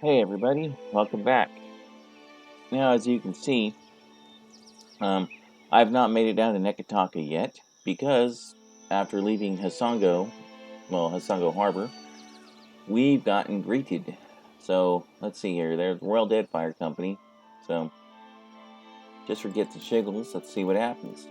Hey everybody, welcome back. Now, as you can see, I've not made it down to Nekataka yet because after leaving Hasango Harbor, we've gotten greeted. So let's see here. There's Royal Deadfire Company. So just forget the shiggles. Let's see what happens.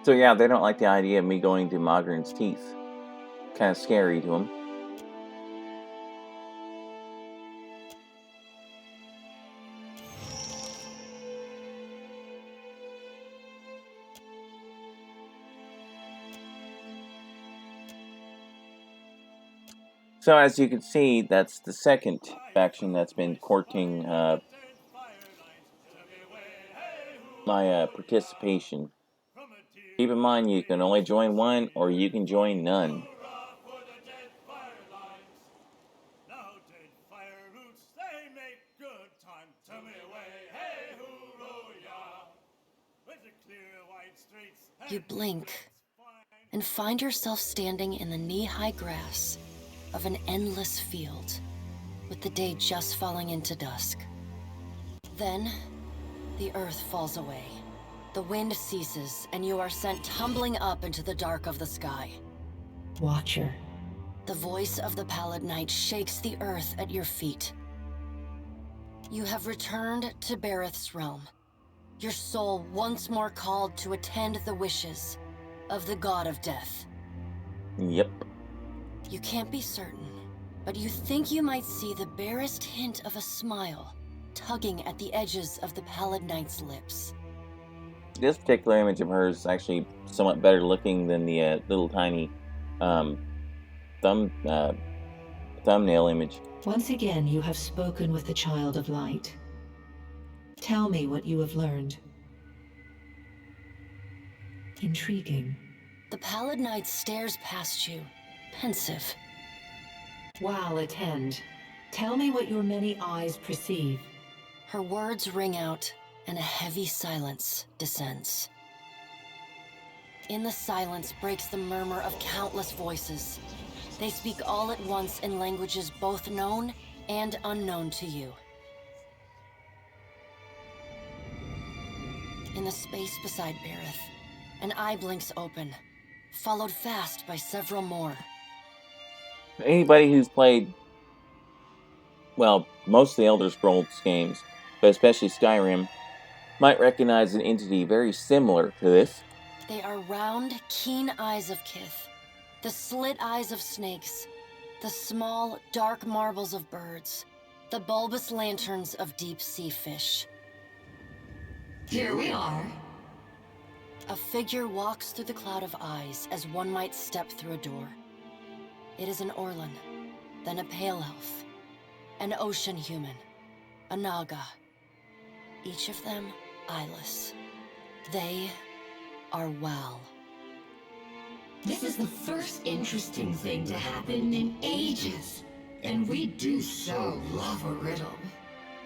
So yeah, they don't like the idea of me going to Mogren's teeth. Kind of scary to them. So as you can see, that's the second faction that's been courting my participation. Keep in mind, you can only join one, or you can join none. You blink and find yourself standing in the knee-high grass of an endless field, with the day just falling into dusk. Then, the earth falls away. The wind ceases, and you are sent tumbling up into the dark of the sky. Watcher. The voice of the Pallid Knight shakes the earth at your feet. You have returned to Bareth's realm, your soul once more called to attend the wishes of the God of Death. Yep. You can't be certain, but you think you might see the barest hint of a smile tugging at the edges of the Pallid Knight's lips. This particular image of hers is actually somewhat better looking than the little tiny thumbnail image. Once again, you have spoken with the Child of Light. Tell me what you have learned. Intriguing. The Pallid Knight stares past you, pensive. While attend, tell me what your many eyes perceive. Her words ring out, and a heavy silence descends. In the silence breaks the murmur of countless voices. They speak all at once in languages both known and unknown to you. In the space beside Bareth, an eye blinks open, followed fast by several more. Anybody who's played, well, most of the Elder Scrolls games, but especially Skyrim, might recognize an entity very similar to this. They are round, keen eyes of Kith, the slit eyes of snakes, the small, dark marbles of birds, the bulbous lanterns of deep-sea fish. Here we are. A figure walks through the cloud of eyes as one might step through a door. It is an Orlan, then a pale elf, an ocean human, a Naga. Each of them eyeless. They are Wal. This is the first interesting thing to happen in ages. And we do so love a riddle.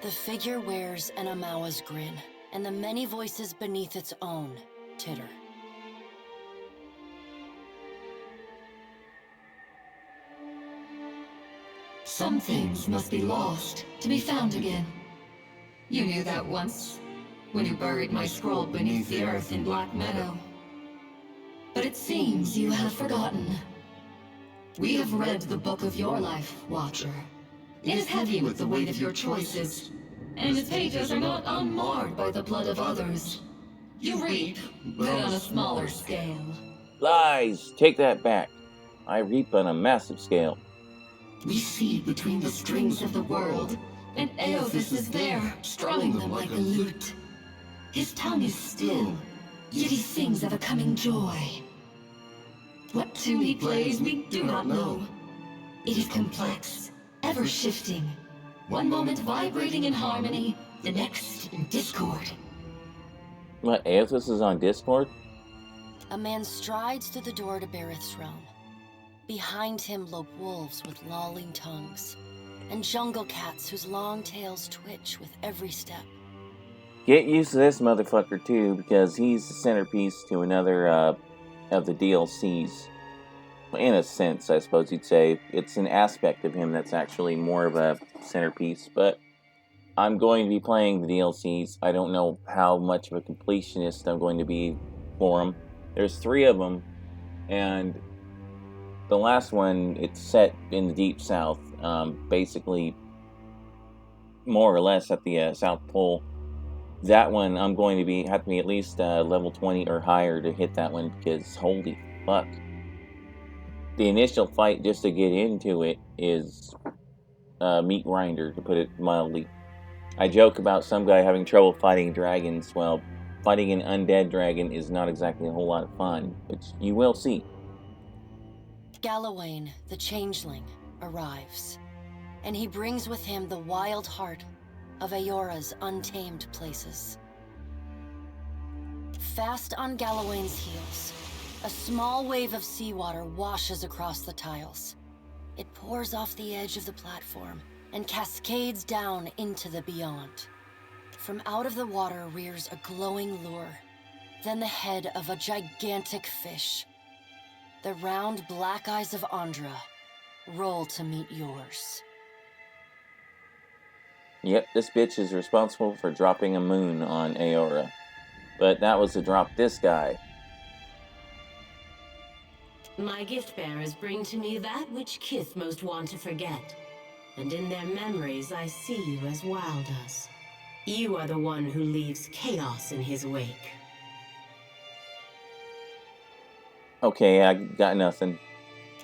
The figure wears an Amawa's grin, and the many voices beneath its own titter. Some things must be lost to be found again. You knew that once, when you buried my scroll beneath the earth in Black Meadow. But it seems you have forgotten. We have read the book of your life, Watcher. It is heavy with the weight of your choices, and its pages are not unmarred by the blood of others. You reap, but on a smaller scale. Lies! Take that back. I reap on a massive scale. We see between the strings of the world, and Aothas is there, strumming them like a lute. His tongue is still, yet he sings of a coming joy. What tune he plays, we do not know. It is complex, ever-shifting. One moment vibrating in harmony, the next in discord. What, Aothas is on Discord? A man strides through the door to Bareth's realm. Behind him lope wolves with lolling tongues, and jungle cats whose long tails twitch with every step. Get used to this motherfucker too, because he's the centerpiece to another of the DLCs. In a sense, I suppose you'd say. It's an aspect of him that's actually more of a centerpiece, but I'm going to be playing the DLCs. I don't know how much of a completionist I'm going to be for them. There's 3 of them, and the last one, it's set in the Deep South, basically more or less at the South Pole. That one, I'm going to have to be at least level 20 or higher to hit that one, because holy fuck. The initial fight just to get into it is meat grinder, to put it mildly. I joke about some guy having trouble fighting dragons. Well, fighting an undead dragon is not exactly a whole lot of fun, which you will see. Galawain, the changeling, arrives, and he brings with him the wild heart of Eora's untamed places. Fast on Galawain's heels, a small wave of seawater washes across the tiles. It pours off the edge of the platform and cascades down into the beyond. From out of the water rears a glowing lure, then the head of a gigantic fish. The round black eyes of Andra roll to meet yours. Yep, this bitch is responsible for dropping a moon on Eora. But that was to drop this guy. My gift bearers bring to me that which kith most want to forget, and in their memories I see you as Wild does. You are the one who leaves chaos in his wake. Okay, I got nothing.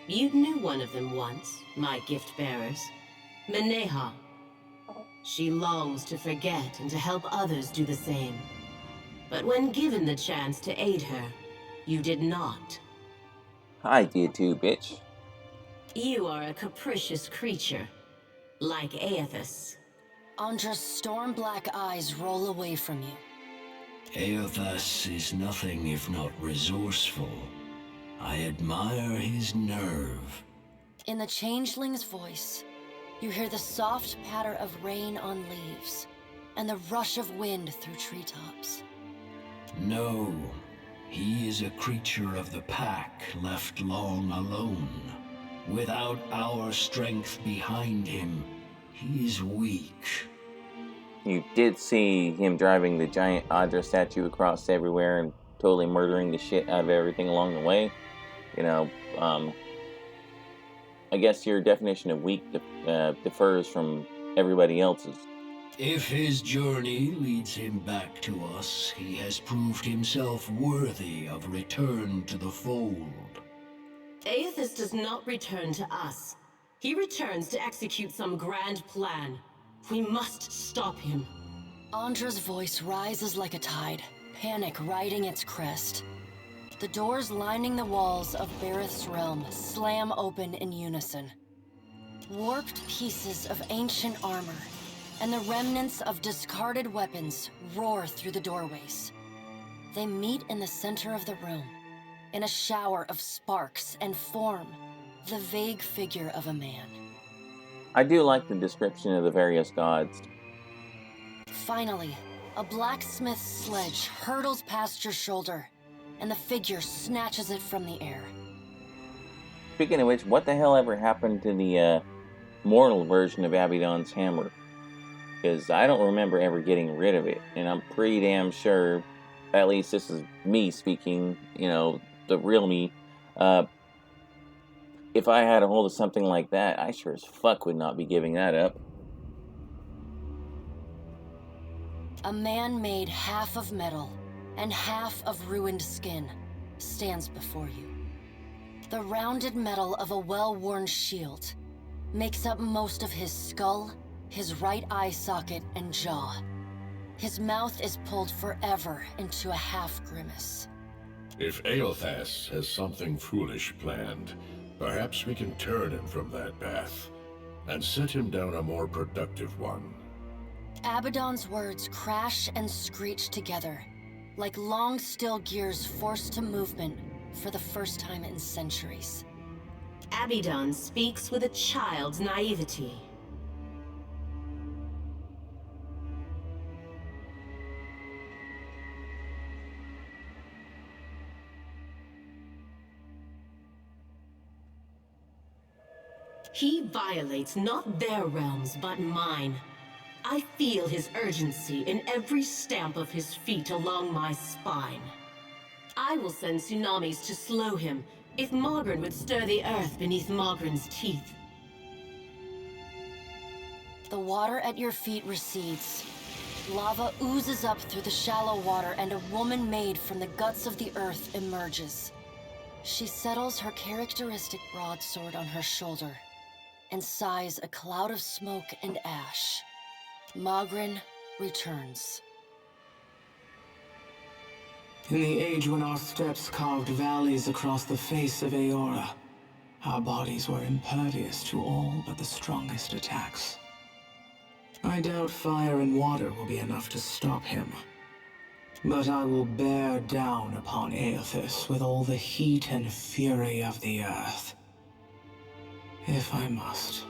You knew one of them once, my gift bearers. Meneha. She longs to forget and to help others do the same. But when given the chance to aid her, you did not. I did too, bitch. You are a capricious creature, like Aothas. Andra's storm-black eyes roll away from you. Aothas is nothing if not resourceful. I admire his nerve. In the changeling's voice, you hear the soft patter of rain on leaves and the rush of wind through treetops. No, he is a creature of the pack left long alone. Without our strength behind him, he is weak. You did see him driving the giant Audra statue across everywhere and totally murdering the shit out of everything along the way. You know, I guess your definition of weak differs from everybody else's. If his journey leads him back to us, he has proved himself worthy of return to the fold. Aothas does not return to us. He returns to execute some grand plan. We must stop him. Andra's voice rises like a tide, panic riding its crest. The doors lining the walls of Bareth's realm slam open in unison. Warped pieces of ancient armor and the remnants of discarded weapons roar through the doorways. They meet in the center of the room, in a shower of sparks, and form the vague figure of a man. I do like the description of the various gods. Finally, a blacksmith's sledge hurtles past your shoulder, and the figure snatches it from the air. Speaking of which, what the hell ever happened to the mortal version of Abaddon's hammer? Because I don't remember ever getting rid of it, and I'm pretty damn sure, at least this is me speaking, you know, the real me, if I had a hold of something like that, I sure as fuck would not be giving that up. A man made half of metal and half of ruined skin stands before you. The rounded metal of a well-worn shield makes up most of his skull, his right eye socket, and jaw. His mouth is pulled forever into a half-grimace. If Eothas has something foolish planned, perhaps we can turn him from that path and set him down a more productive one. Abaddon's words crash and screech together, like long steel gears forced to movement for the first time in centuries. Abaddon speaks with a child's naivety. He violates not their realms, but mine. I feel his urgency in every stamp of his feet along my spine. I will send tsunamis to slow him, if Mogren would stir the earth beneath Mogren's teeth. The water at your feet recedes. Lava oozes up through the shallow water, and a woman made from the guts of the earth emerges. She settles her characteristic broadsword on her shoulder and sighs a cloud of smoke and ash. Mogren returns. In the age when our steps carved valleys across the face of Aora, our bodies were impervious to all but the strongest attacks. I doubt fire and water will be enough to stop him. But I will bear down upon Eothas with all the heat and fury of the earth. If I must.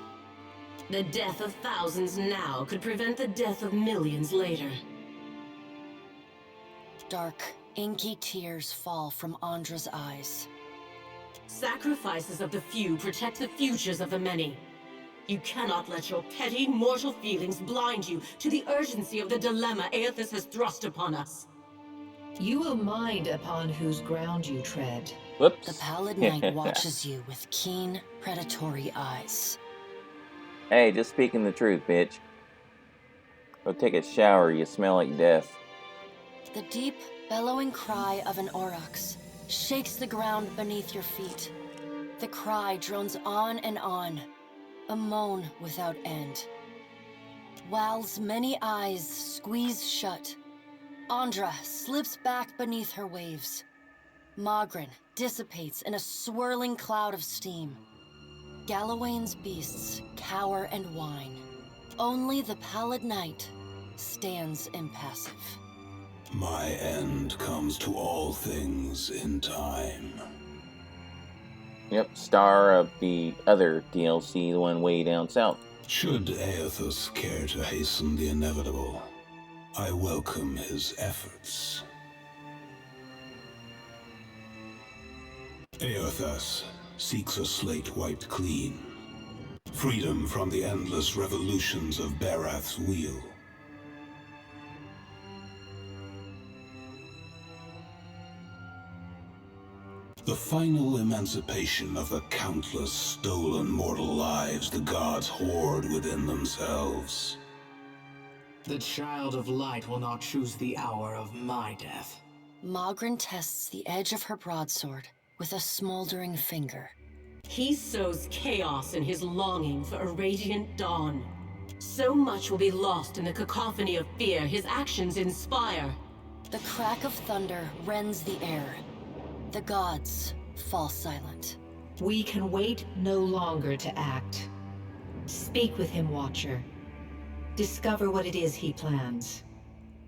The death of thousands now could prevent the death of millions later. Dark, inky tears fall from Andra's eyes. Sacrifices of the few protect the futures of the many. You cannot let your petty mortal feelings blind you to the urgency of the dilemma Eothas has thrust upon us. You will mind upon whose ground you tread. Whoops. The Pallid Knight watches you with keen, predatory eyes. Hey, just speaking the truth, bitch. Go take a shower, you smell like death. The deep, bellowing cry of an aurochs shakes the ground beneath your feet. The cry drones on and on, a moan without end. Wal's many eyes squeeze shut. Andra slips back beneath her waves. Mogren dissipates in a swirling cloud of steam. Galawain's beasts cower and whine. Only the Pallid Knight stands impassive. My end comes to all things in time. Yep, star of the other DLC, the one way down south. Should Eothas care to hasten the inevitable, I welcome his efforts. Eothas seeks a slate wiped clean. Freedom from the endless revolutions of Barath's wheel. The final emancipation of the countless stolen mortal lives the gods hoard within themselves. The Child of Light will not choose the hour of my death. Mogren tests the edge of her broadsword with a smoldering finger. He sows chaos in his longing for a radiant dawn. So much will be lost in the cacophony of fear his actions inspire. The crack of thunder rends the air. The gods fall silent. We can wait no longer to act. Speak with him, Watcher. Discover what it is he plans.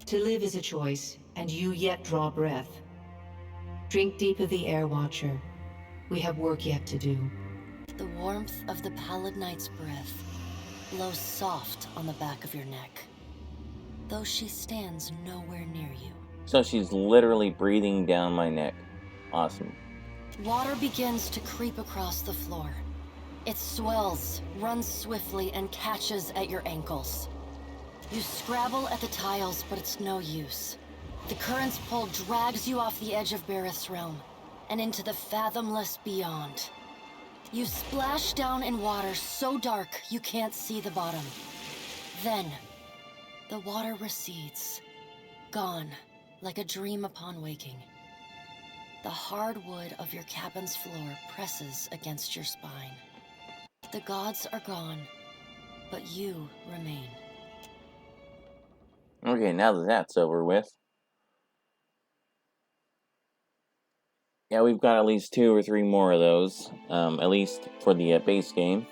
To live is a choice, and you yet draw breath. Drink deep of the air, Watcher. We have work yet to do. The warmth of the Pallid Knight's breath blows soft on the back of your neck, though she stands nowhere near you. So she's literally breathing down my neck. Awesome. Water begins to creep across the floor. It swells, runs swiftly, and catches at your ankles. You scrabble at the tiles, but it's no use. The current's pull drags you off the edge of Barath's realm, and into the fathomless beyond. You splash down in water so dark you can't see the bottom. Then, the water recedes, gone like a dream upon waking. The hard wood of your cabin's floor presses against your spine. The gods are gone, but you remain. Okay, now that that's over with. Yeah, we've got at least 2 or 3 more of those, at least for the base game.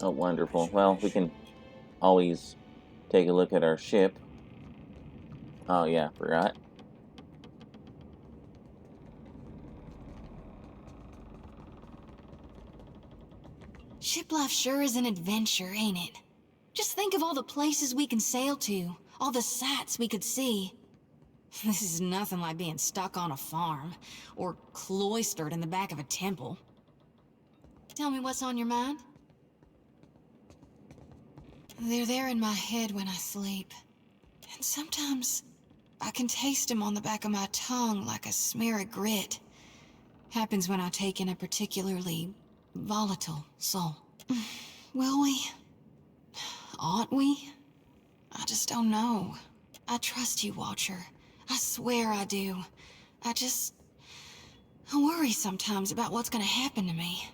Oh, wonderful. Well, we can always take a look at our ship. Oh, yeah, forgot. Ship life sure is an adventure, ain't it? Just think of all the places we can sail to, all the sights we could see. This is nothing like being stuck on a farm, or cloistered in the back of a temple. Tell me what's on your mind? They're there in my head when I sleep. And sometimes I can taste them on the back of my tongue like a smear of grit. Happens when I take in a particularly volatile soul. Will we? Ought we? I just don't know. I trust you, Watcher. I swear I do. I worry sometimes about what's gonna happen to me.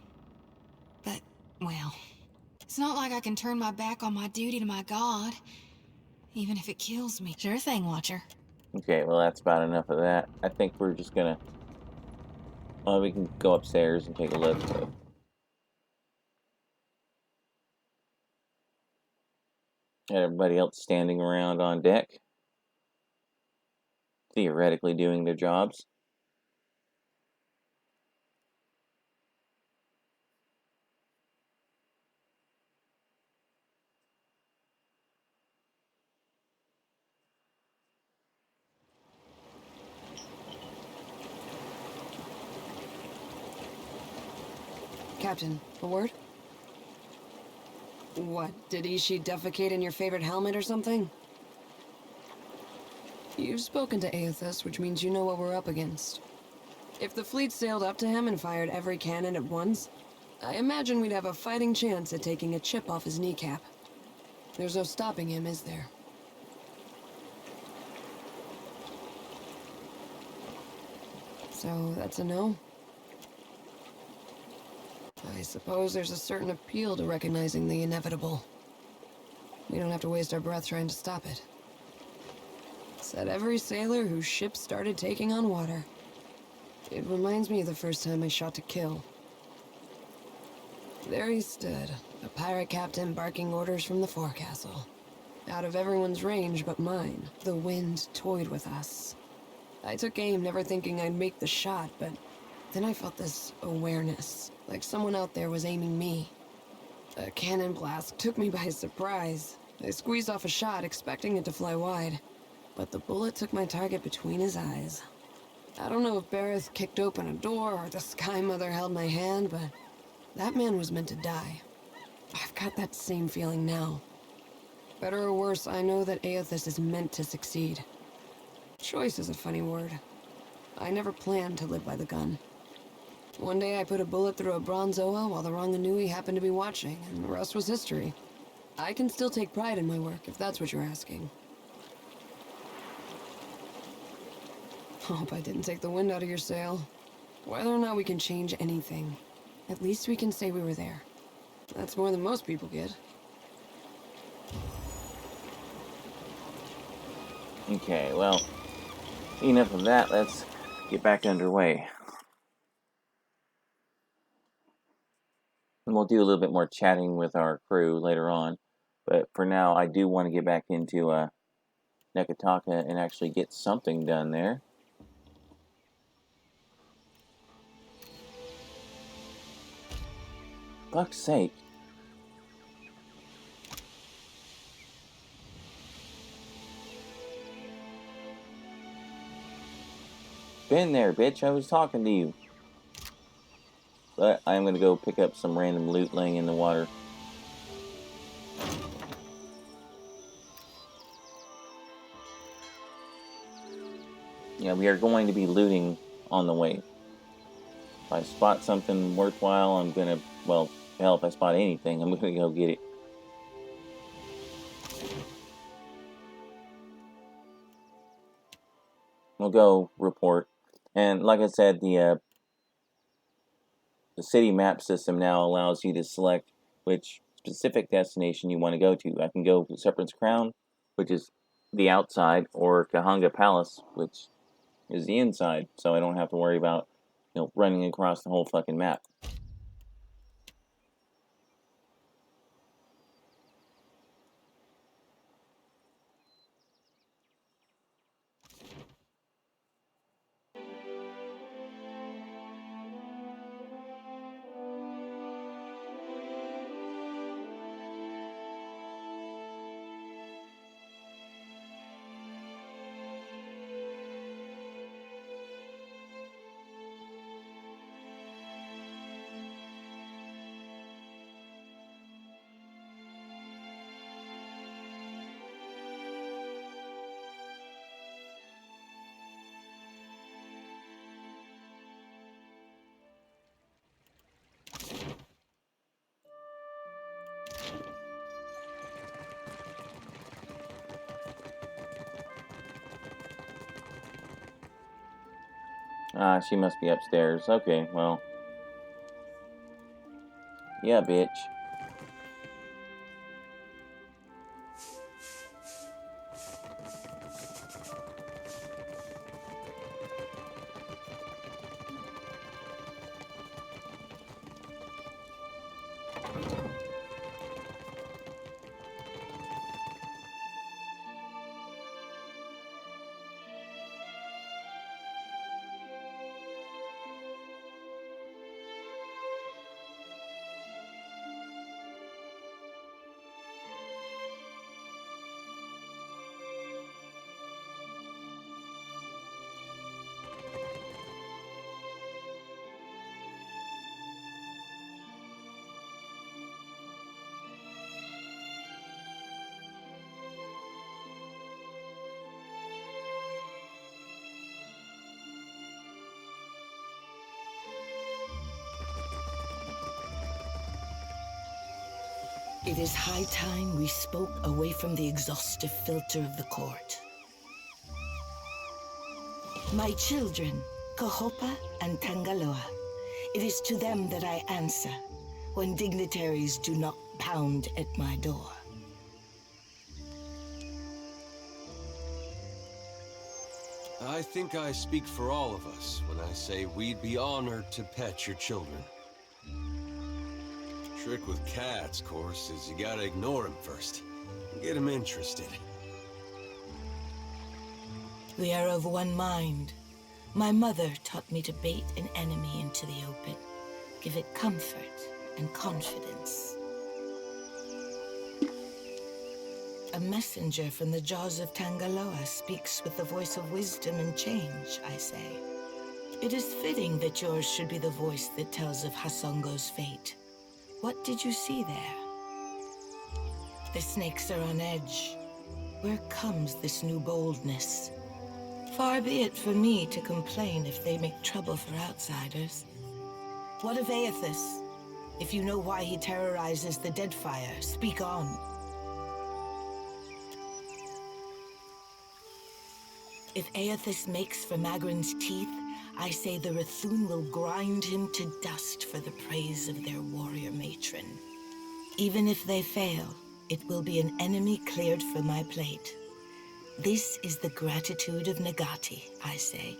But, well, it's not like I can turn my back on my duty to my god, even if it kills me. Sure thing, Watcher. Okay, well, that's about enough of that. I think we're just gonna... Well, we can go upstairs and take a look. But... Everybody else standing around on deck, theoretically doing their jobs. Captain, a word? What, did Ishi defecate in your favorite helmet or something? You've spoken to Aethys, which means you know what we're up against. If the fleet sailed up to him and fired every cannon at once, I imagine we'd have a fighting chance at taking a chip off his kneecap. There's no stopping him, is there? So, that's a no? I suppose there's a certain appeal to recognizing the inevitable. We don't have to waste our breath trying to stop it. Said every sailor whose ship started taking on water. It reminds me of the first time I shot to kill. There he stood, a pirate captain barking orders from the forecastle. Out of everyone's range but mine, the wind toyed with us. I took aim, never thinking I'd make the shot, but then I felt this awareness, like someone out there was aiming me. A cannon blast took me by surprise. I squeezed off a shot, expecting it to fly wide, but the bullet took my target between his eyes. I don't know if Bareth kicked open a door or the Sky Mother held my hand, but that man was meant to die. I've got that same feeling now. Better or worse, I know that Aethys is meant to succeed. Choice is a funny word. I never planned to live by the gun. One day I put a bullet through a Bronzoa while the Ranganui happened to be watching, and the rest was history. I can still take pride in my work, if that's what you're asking. Hope I didn't take the wind out of your sail. Whether or not we can change anything, at least we can say we were there. That's more than most people get. Okay, well, enough of that. Let's get back underway. And we'll do a little bit more chatting with our crew later on. But for now, I do want to get back into Nekataka and actually get something done there. Fuck's sake. Been there, bitch. I was talking to you. But I'm going to go pick up some random loot laying in the water. Yeah, we are going to be looting on the way. If I spot something worthwhile, I'm going to, well, hell, if I spot anything, I'm going to go get it. we'll go report. And like I said, the city map system now allows you to select which specific destination you want to go to. I can go to Shepherd's Crown, which is the outside, or Kahanga Palace, which is the inside, so I don't have to worry about, running across the whole fucking map. Ah, she must be upstairs. Okay, well. Yeah, bitch. It is high time we spoke away from the exhaustive filter of the court. My children, Kahopa and Tangaloa, it is to them that I answer when dignitaries do not pound at my door. I think I speak for all of us when I say we'd be honored to pet your children. Trick with cats, of course, is you gotta ignore them first. Get them interested. We are of one mind. My mother taught me to bait an enemy into the open, give it comfort and confidence. A messenger from the jaws of Tangaloa speaks with the voice of wisdom and change, I say. It is fitting that yours should be the voice that tells of Hasongo's fate. What did you see there? The snakes are on edge. Where comes this new boldness? Far be it for me to complain if they make trouble for outsiders. What of Aethys? If you know why he terrorizes the Deadfire, speak on. If Aethys makes for Magrin's teeth, I say the Rathun will grind him to dust for the praise of their warrior matron. Even if they fail, it will be an enemy cleared from my plate. This is the gratitude of Nagati, I say.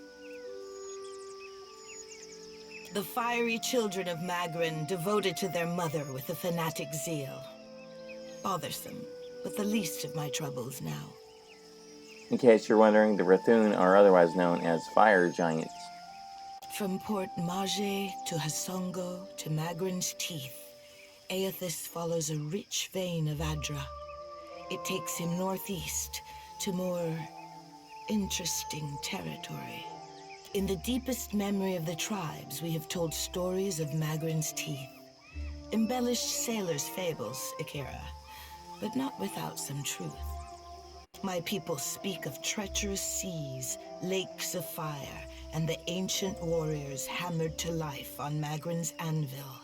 The fiery children of Magrin devoted to their mother with a fanatic zeal. Bothersome, but the least of my troubles now. In case you're wondering, the Rathun are otherwise known as fire giants. From Port Mage to Hasongo to Magrin's teeth, Aethys follows a rich vein of Adra. It takes him northeast to more interesting territory. In the deepest memory of the tribes, we have told stories of Magrin's teeth. Embellished sailors' fables, Akira, but not without some truth. My people speak of treacherous seas, lakes of fire, and the ancient warriors hammered to life on Magrin's anvil.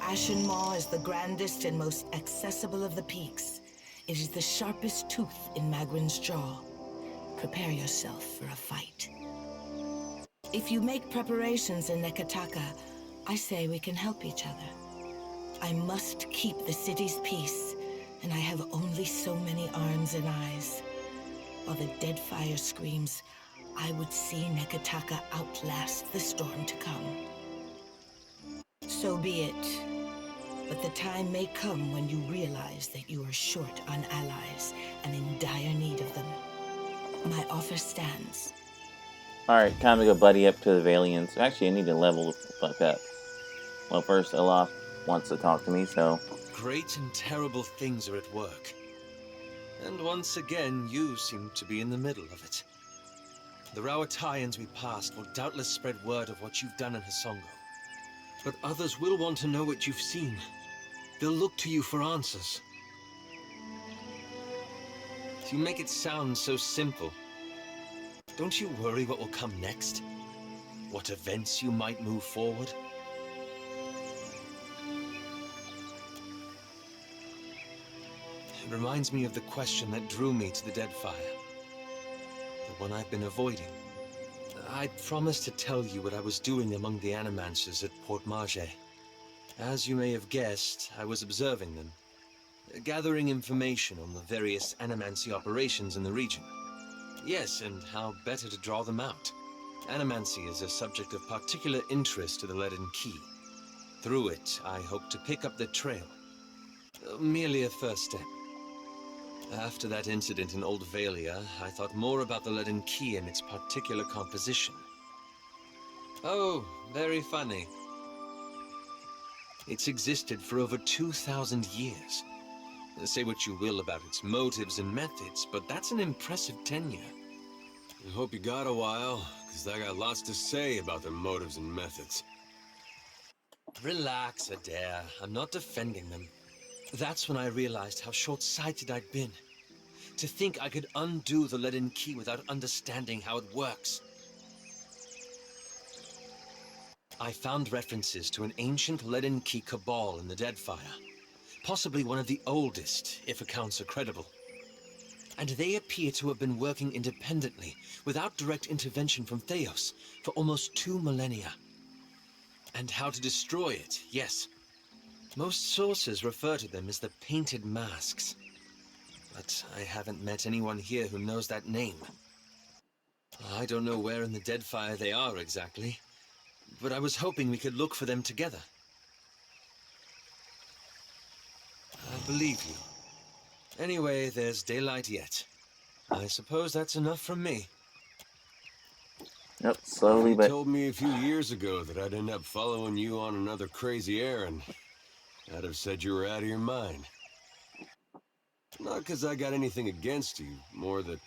Ashen Maw is the grandest and most accessible of the peaks. It is the sharpest tooth in Magrin's jaw. prepare yourself for a fight. If you make preparations in Nekataka, I say we can help each other. I must keep the city's peace, and I have only so many arms and eyes. While the Deadfire screams, I would see Nekataka outlast the storm to come. So be it. But the time may come when you realize that you are short on allies and in dire need of them. My offer stands. Alright, time to go buddy up to the Valiants. Actually, I need to level the fuck up. Well, first, Olaf wants to talk to me, so... Great and terrible things are at work. And once again, you seem to be in the middle of it. The Rauataians we passed will doubtless spread word of what you've done in Hasongo. But others will want to know what you've seen. They'll look to you for answers. You make it sound so simple. Don't you worry what will come next? What events you might move forward? It reminds me of the question that drew me to the Deadfire. The one I've been avoiding. I promised to tell you what I was doing among the Animancers at Port Marge. As you may have guessed, I was observing them, gathering information on the various Animancy operations in the region. Yes, and how better to draw them out. Animancy is a subject of particular interest to the Leaden Key. Through it, I hope to pick up the trail. Merely a first step. After that incident in Old Valia, I thought more about the Leaden Key and its particular composition. Oh, very funny. It's existed for over 2,000 years. Say what you will about its motives and methods, but that's an impressive tenure. I hope you got a while, because I got lots to say about their motives and methods. Relax, Adair. I'm not defending them. That's when I realized how short-sighted I'd been. To think I could undo the Leaden Key without understanding how it works. I found references to an ancient Leaden Key cabal in the Deadfire. Possibly one of the oldest, if accounts are credible. And they appear to have been working independently, without direct intervention from Theos, for almost 2 millennia. And how to destroy it, yes. Most sources refer to them as the Painted Masks. But I haven't met anyone here who knows that name. I don't know where in the Deadfire they are exactly, but I was hoping we could look for them together. I believe you. Anyway, there's daylight yet. I suppose that's enough from me. Yep, slowly, but... You told me a few years ago that I'd end up following you on another crazy errand. I'd have said you were out of your mind. Not because I got anything against you, more that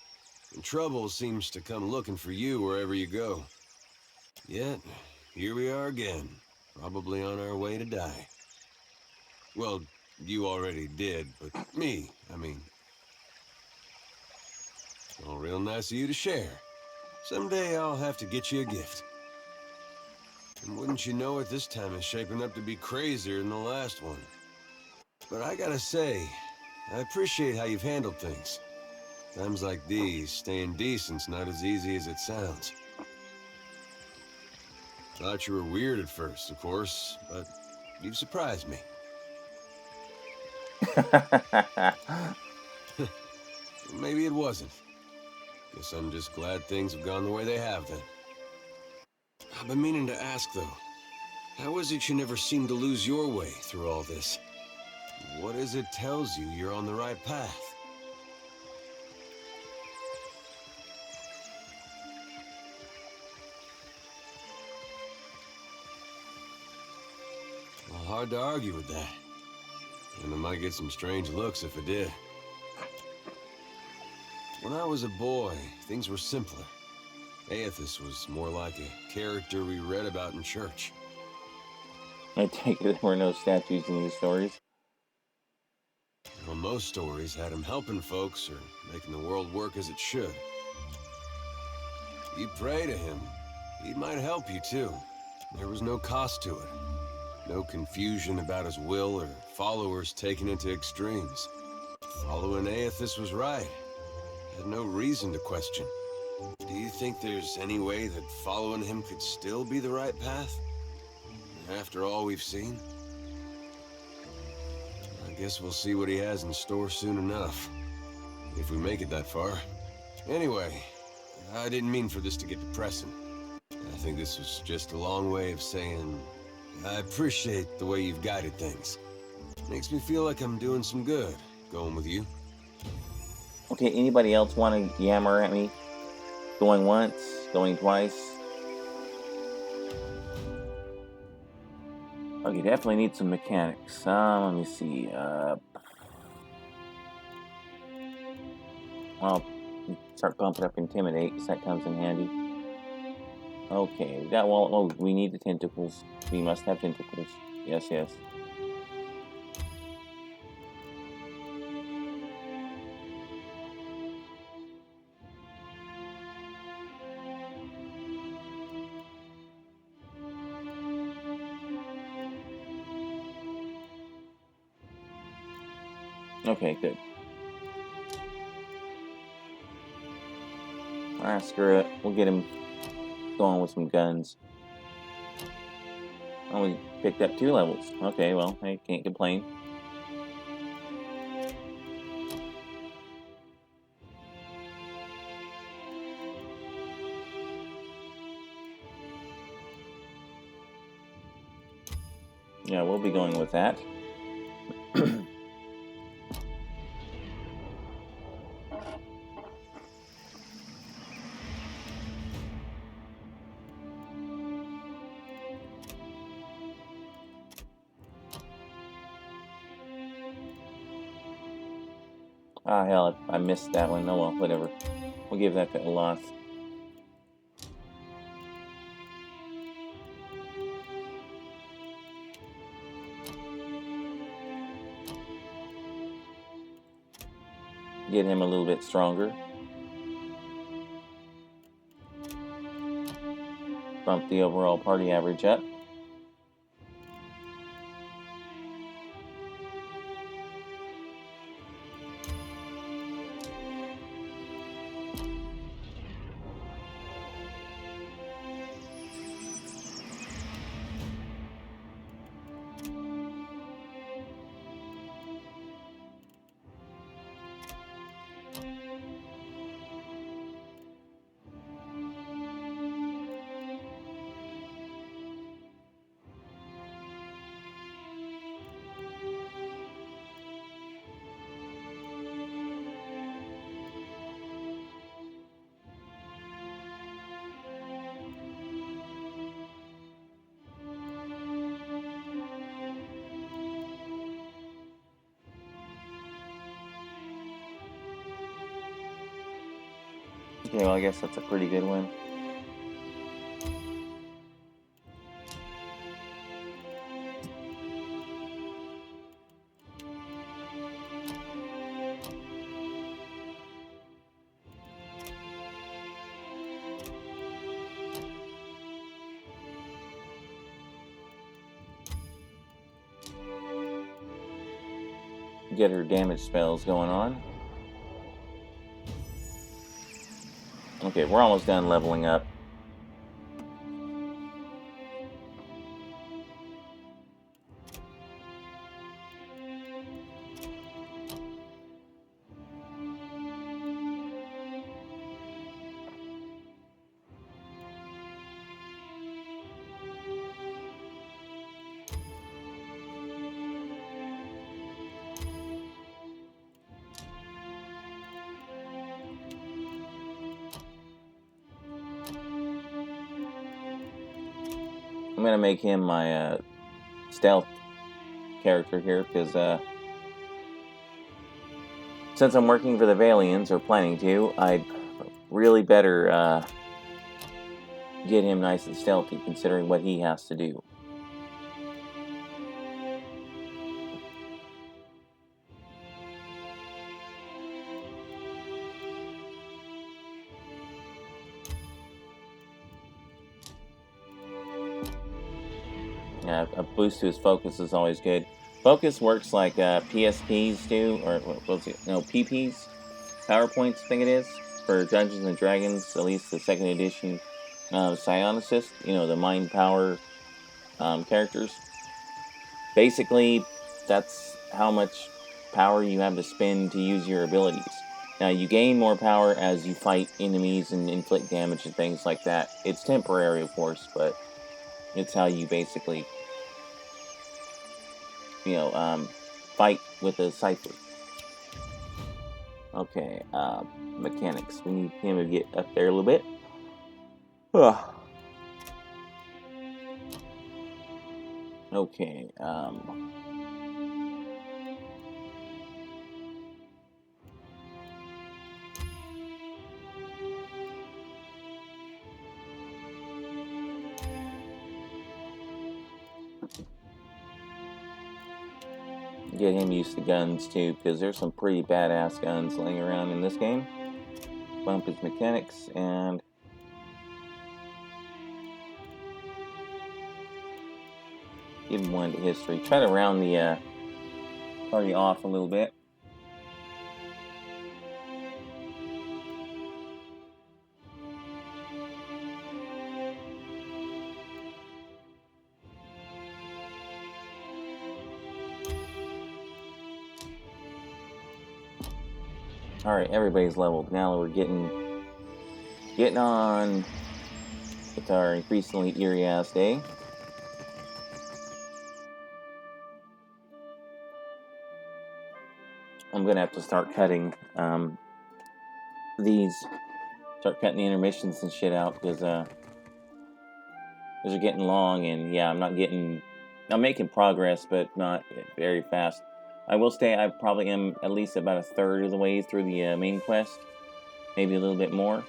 trouble seems to come looking for you wherever you go. Yet, here we are again, probably on our way to die. Well, you already did, but me, I mean. All real nice of you to share. Someday I'll have to get you a gift. And wouldn't you know it, this time is shaping up to be crazier than the last one. But I gotta say, I appreciate how you've handled things. Times like these, staying decent's not as easy as it sounds. Thought you were weird at first, of course, but you've surprised me. Maybe it wasn't. Guess I'm just glad things have gone the way they have then. I've been meaning to ask though, how is it you never seem to lose your way through all this? What is it tells you you're on the right path? Well, hard to argue with that. And I might get some strange looks if I did. When I was a boy, things were simpler. Aethys was more like a character we read about in church. I take it there were no statues in these stories. Well, most stories had him helping folks or making the world work as it should. You pray to him, he might help you too. There was no cost to it. No confusion about his will or followers taken into extremes. Following Aethys was right. Had no reason to question. Do you think there's any way that following him could still be the right path? After all we've seen? I guess we'll see what he has in store soon enough. If we make it that far. Anyway, I didn't mean for this to get depressing. I think this was just a long way of saying, I appreciate the way you've guided things. Makes me feel like I'm doing some good, going with you. Okay, anybody else want to yammer at me? Going once, going twice. Okay, definitely need some mechanics. Let me see. I'll start bumping up Intimidate, because that comes in handy. Okay, we got wall. Oh, we need the tentacles. We must have tentacles. Yes, yes. Okay, good. Ah, screw it. We'll get him going with some guns. Oh, we picked up 2 levels. Okay, well, I can't complain. Yeah, we'll be going with that. Ah, hell, I missed that one. Oh well, whatever. We'll give that a loss. Get him a little bit stronger. Bump the overall party average up. Okay, well, I guess that's a pretty good one. Get her damage spells going on. Okay, we're almost done leveling up. I'm gonna make him my stealth character here, because since I'm working for the Valians, or planning to, I'd really better get him nice and stealthy, considering what he has to do. Yeah, a boost to his focus is always good. Focus works like PSPs do, or what's it? No, PPs? PowerPoints, I think it is. for Dungeons and Dragons, at least the second edition Psionicist, you know, the mind power characters. Basically, that's how much power you have to spend to use your abilities. Now, you gain more power as you fight enemies and inflict damage and things like that. It's temporary, of course, but it's how you basically, you know, fight with a cipher. Okay, mechanics. We need him to get up there a little bit. Ugh. Okay, get him used to guns too, because there's some pretty badass guns laying around in this game. Bump his mechanics and give him one to history. Try to round the party off a little bit. Alright, everybody's leveled. Now we're getting on with our increasingly eerie ass day. I'm gonna have to start cutting start cutting the intermissions and shit out, because those are getting long, and yeah, I'm making progress, but not very fast. I will say I probably am at least about a third of the way through the main quest, maybe a little bit more.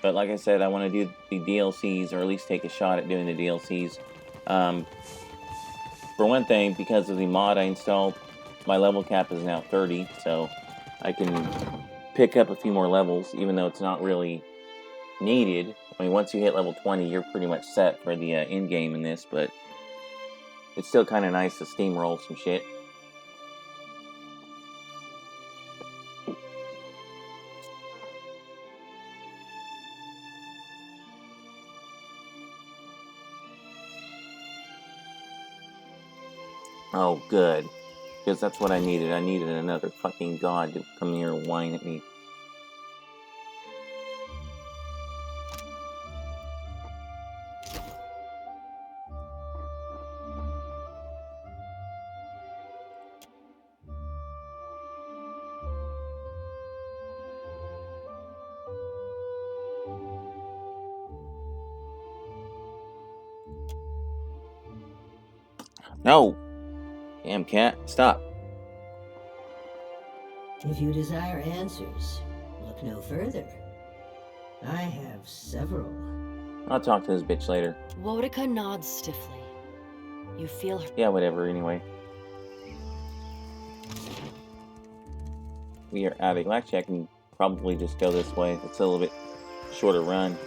But like I said, I want to do the DLCs, or at least take a shot at doing the DLCs. For one thing, because of the mod I installed, my level cap is now 30, so I can pick up a few more levels, even though it's not really needed. I mean, once you hit level 20, you're pretty much set for the end game in this, but it's still kind of nice to steamroll some shit. Oh, good. Because that's what I needed. I needed another fucking god to come here and whine at me. No! Damn cat, stop. If you desire answers, look no further. I have several. I'll talk to this bitch later. Wodika nods stiffly. You feel her. Yeah, whatever, anyway. We are out of... Actually, I can probably just go this way. It's a little bit shorter run.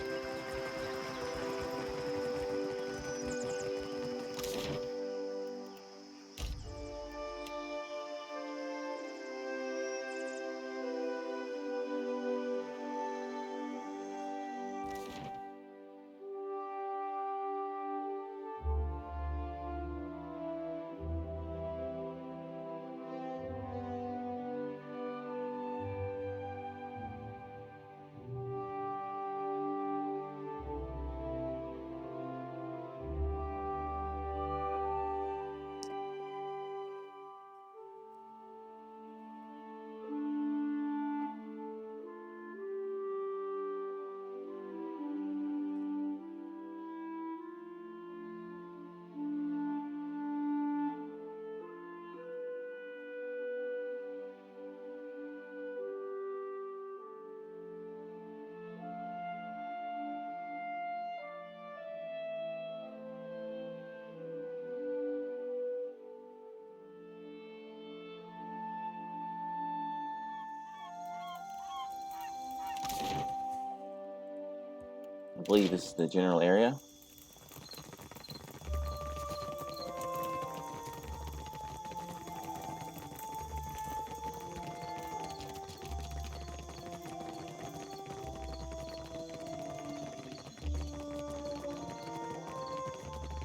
I believe this is the general area.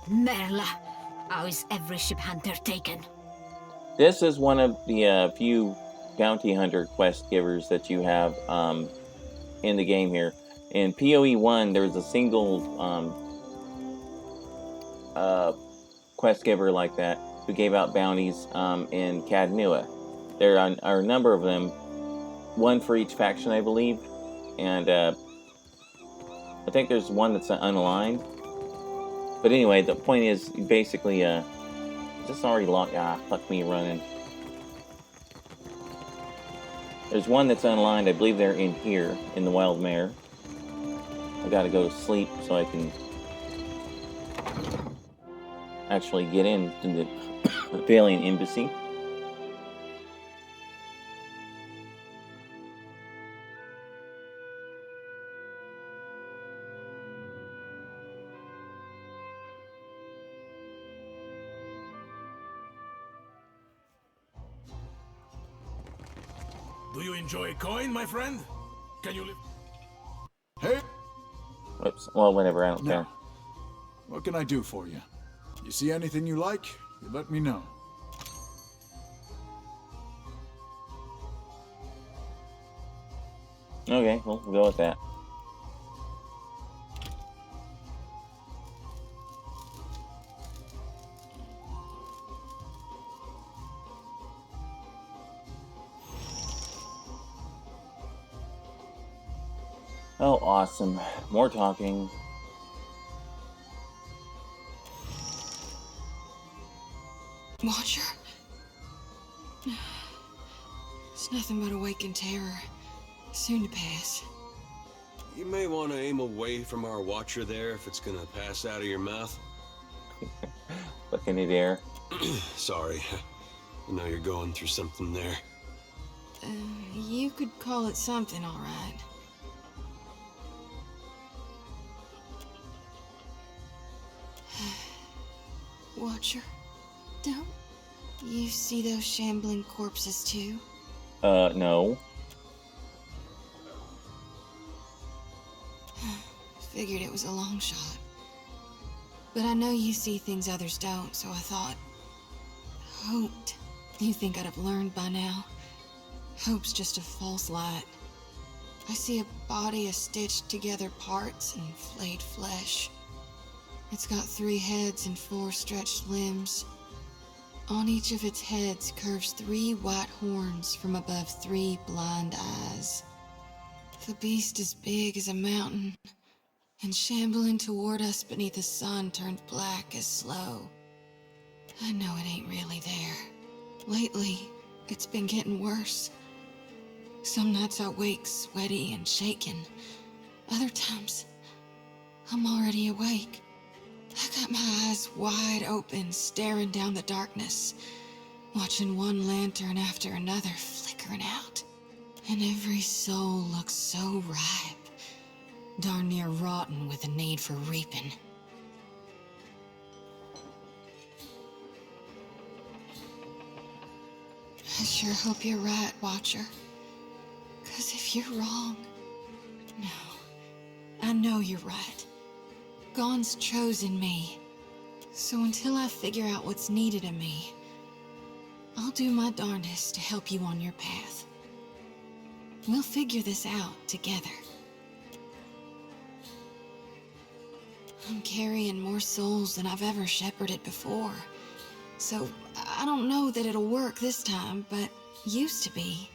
Merla, how is every ship hunter taken? This is one of the few bounty hunter quest givers that you have in the game here. In PoE 1, there was a single quest giver like that who gave out bounties in Cadnua. There are a number of them, one for each faction, I believe, and I think there's one that's unaligned. But anyway, the point is basically, is this already locked? Ah, fuck me running. There's one that's unaligned. I believe they're in here, in the Wild Mare. I gotta go to sleep so I can actually get into the Valiant Embassy. Do you enjoy coin, my friend? Can you live? Hey! Oops. Well, whatever. I don't care. What can I do for you? You see anything you like, you let me know. Okay, well, we'll go with that. Oh, awesome. More talking. Watcher? It's nothing but awakened terror. Soon to pass. You may want to aim away from our Watcher there if it's gonna pass out of your mouth. Looking at air. Sorry. I know you're going through something there. You could call it something, all right. Watcher, don't you see those shambling corpses too? No. Figured it was a long shot. But I know you see things others don't, so I hoped. You think I'd have learned by now? Hope's just a false light. I see a body of stitched together parts and flayed flesh. It's got 3 heads and 4 stretched limbs. On each of its heads curves 3 white horns from above 3 blind eyes. The beast is big as a mountain, and shambling toward us beneath a sun turned black as slow. I know it ain't really there. Lately, it's been getting worse. Some nights I wake sweaty and shaking. Other times, I'm already awake. I got my eyes wide open, staring down the darkness, watching one lantern after another flickering out. And every soul looks so ripe, darn near rotten with a need for reaping. I sure hope you're right, Watcher. 'Cause if you're wrong... No, I know you're right. Gon's chosen me. So until I figure out what's needed of me, I'll do my darndest to help you on your path. We'll figure this out together. I'm carrying more souls than I've ever shepherded before. So I don't know that it'll work this time, but used to be.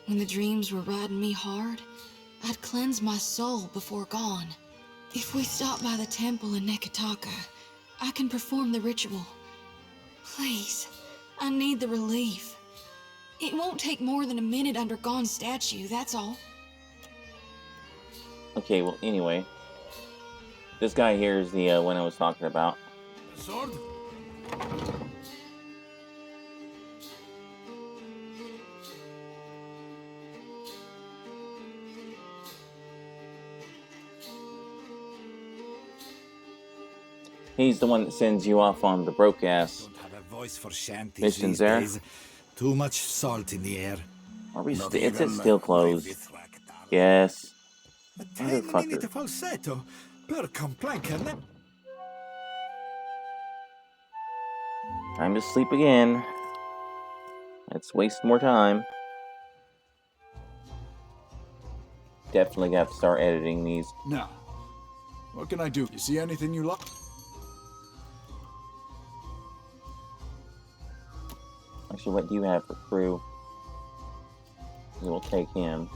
When the dreams were riding me hard, I'd cleanse my soul before Gon. If we stop by the temple in Nekataka, I can perform the ritual. Please, I need the relief. It won't take more than a minute under Gon's statue, that's all. Okay, well, anyway. This guy here is the one I was talking about. Sword? He's the one that sends you off on the broke-ass missions there. Too much salt in the air. Are we it's still closed. Yes. Tiny minute Motherfucker. falsetto per complanker. Time to sleep again. Let's waste more time. Definitely got to start editing these. Now, what can I do? You see anything you like? Actually, what do you have for crew? We'll take him.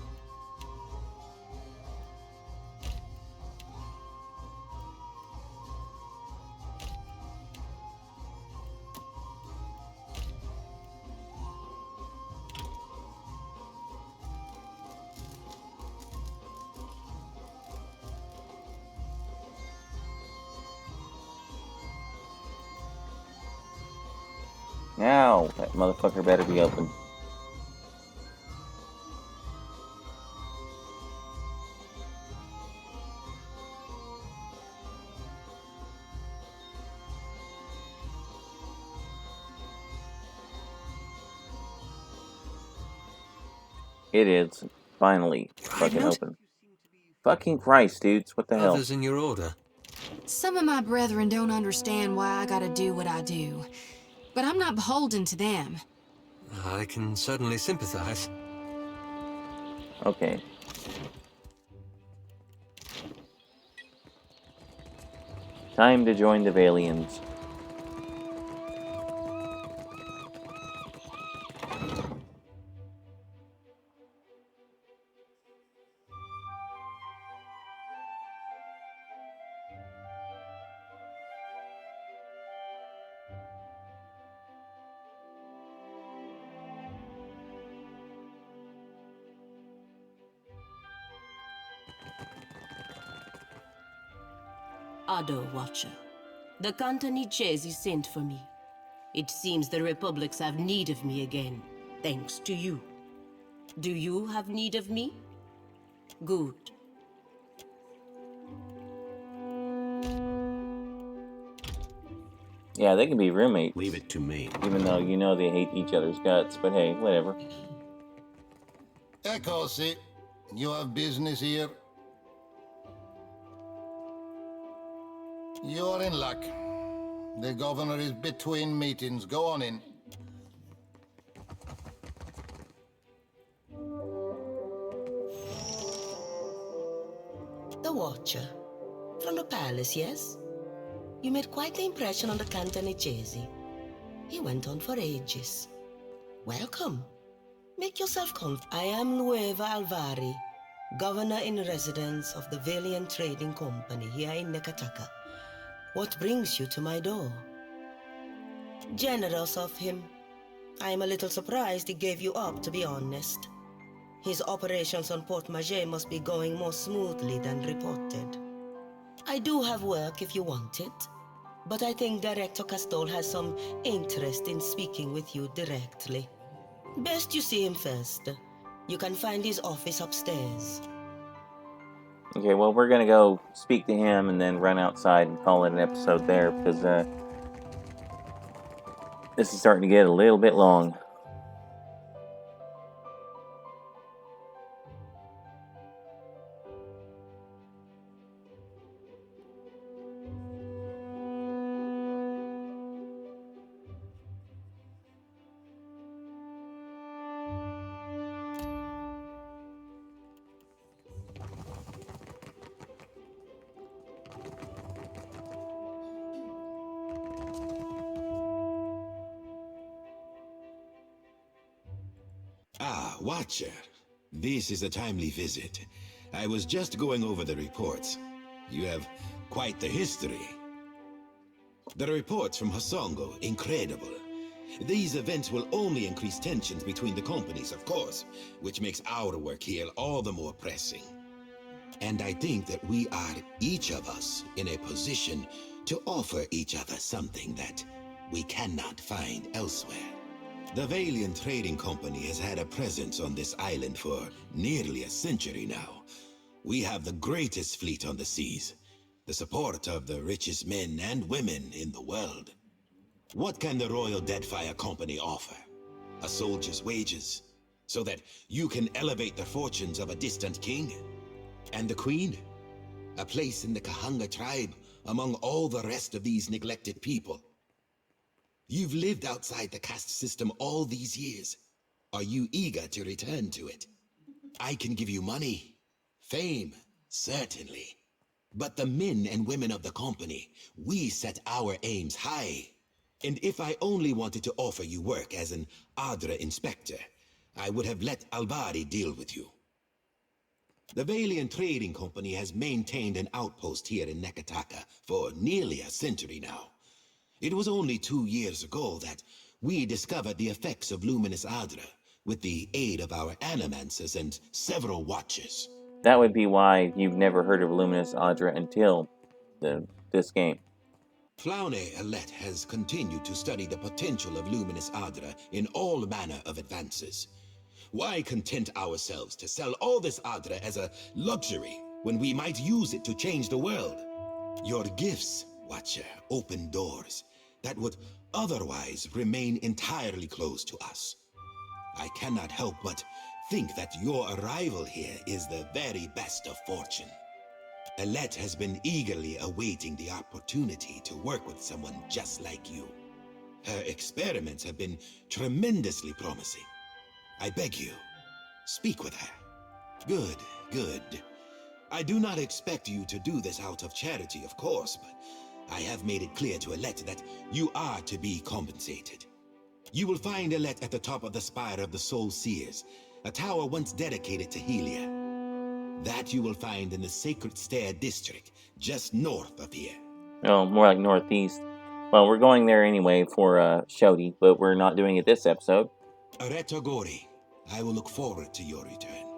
Now, that motherfucker better be open. It is finally fucking open. Fucking Christ, dudes. What the hell? Others in your order? Some of my brethren don't understand why I gotta do what I do, but I'm not beholden to them. I can certainly sympathize. Okay. Time to join the Valians. Ado, Watcher. The Cantanichesi sent for me. It seems the Republics have need of me again, thanks to you. Do you have need of me? Good. Yeah, they can be roommates. Leave it to me. Even though you know they hate each other's guts, but hey, whatever. Eccoci. You have business here? You're in luck. The governor is between meetings. Go on in. The Watcher. From the palace, yes? You made quite the impression on the Cantanichesi. He went on for ages. Welcome. Make yourself comfortable. I am Nueva Alvari, governor in residence of the Valiant Trading Company here in Nekataka. What brings you to my door? Generous of him. I am a little surprised he gave you up, to be honest. His operations on Port Maget must be going more smoothly than reported. I do have work if you want it, but I think Director Castol has some interest in speaking with you directly. Best you see him first. You can find his office upstairs. Okay, well, we're gonna go speak to him and then run outside and call it an episode there, because this is starting to get a little bit long. Ah, Watcher. This is a timely visit. I was just going over the reports. You have quite the history. The reports from Hasongo, incredible. These events will only increase tensions between the companies, of course, which makes our work here all the more pressing. And I think that we are, each of us, in a position to offer each other something that we cannot find elsewhere. The Valiant Trading Company has had a presence on this island for nearly a century now. We have the greatest fleet on the seas, the support of the richest men and women in the world. What can the Royal Deadfire Company offer? A soldier's wages, so that you can elevate the fortunes of a distant king? And the Queen? A place in the Kahanga tribe among all the rest of these neglected people. You've lived outside the caste system all these years. Are you eager to return to it? I can give you money, fame, certainly. But the men and women of the company, we set our aims high. And if I only wanted to offer you work as an Adra inspector, I would have let Albari deal with you. The Valian Trading Company has maintained an outpost here in Nekataka for nearly a century now. It was only 2 years ago that we discovered the effects of luminous Adra with the aid of our animancers and several watchers. That would be why you've never heard of Luminous Adra until this game. Flaune Alette has continued to study the potential of luminous Adra in all manner of advances. Why content ourselves to sell all this Adra as a luxury when we might use it to change the world? Your gifts, Watcher, open doors that would otherwise remain entirely closed to us. I cannot help but think that your arrival here is the very best of fortune. Alette has been eagerly awaiting the opportunity to work with someone just like you. Her experiments have been tremendously promising. I beg you, speak with her. Good, good. I do not expect you to do this out of charity, of course, but I have made it clear to Alette that you are to be compensated. You will find Alette at the top of the Spire of the Soul Seers, a tower once dedicated to Helia. That you will find in the Sacred Stair District, just north of here. Oh, more like northeast. Well, we're going there anyway for Shodi, but we're not doing it this episode. Aretogori, I will look forward to your return.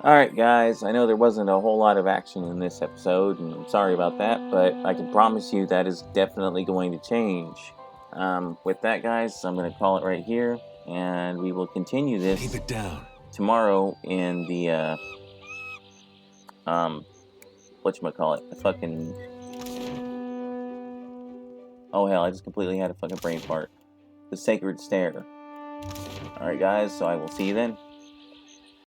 Alright guys, I know there wasn't a whole lot of action in this episode, and I'm sorry about that, but I can promise you that is definitely going to change. With that guys, I'm going to call it right here, and we will continue this Keep it down. Tomorrow in the, whatchamacallit, the fucking... Oh hell, I just completely had a fucking brain fart. The Sacred Stair. Alright guys, so I will see you then.